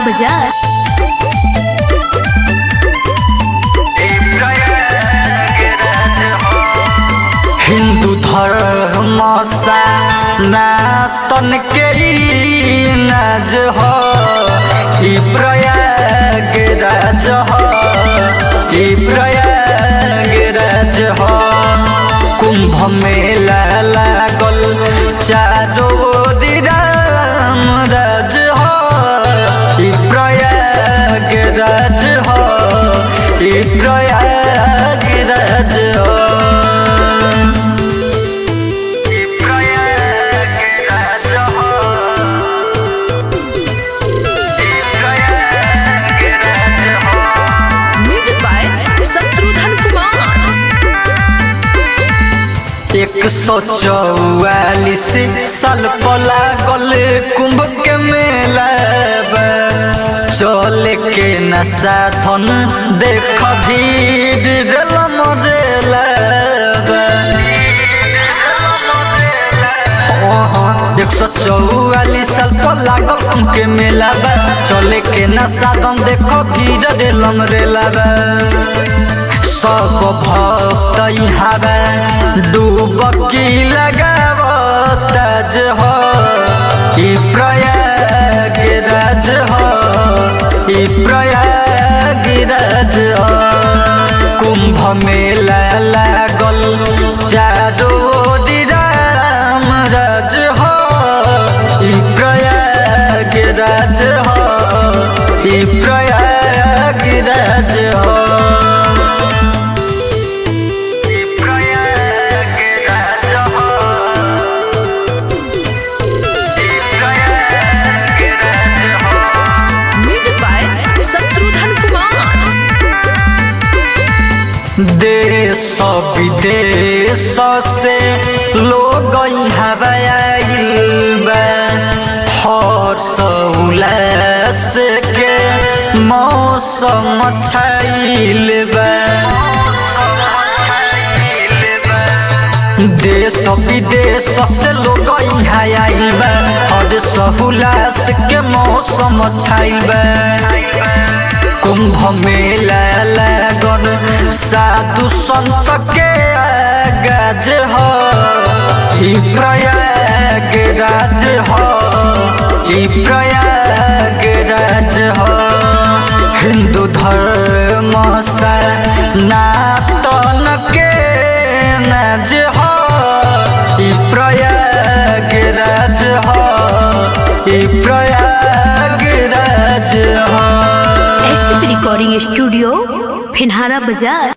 बाजार। हिंदू धर्म सनातन के नाज हो, ई प्रयागराज हो, ई प्रयागराज हो। कुंभ मेला लागल चारों ओर राम राज हो, ई प्रयागराज हो, ई प्रयागराज हो। एक 144 साल पला गल कुंभ के मेला, चले के न साधन देख भीड़ रलम रेला। 144 साल पला गल कुंभ के मेला, चले के न साधन देख भीड़ रलम रेला। सब भक्त यहाँ डुबकी लगावत हो, ई प्रयागराज हो, ई प्रयागराज हो। कुंभ मेला लागल चारों ओर राम राज हो, ई प्रयागराज हो, ई प्रयागराज हो। देश विदेश से लोग यहाँ आइल बा, हर्ष उल्लास के मौसम छाइल बा। देश विदेश से लोग यहाँ आइल बा, हर्ष उल्लास के मौसम छाइल बा। कुंभ मेला लागल साधु संत के आगाज हो, ई प्रयागराज हो, ई प्रयागराज हो। हिंदू धर्म सनातन के नाज हो, ई प्रयागराज हो, ई प्रयागराज हो। रिकॉर्डिंग स्टूडियो फिनहारा बाजार।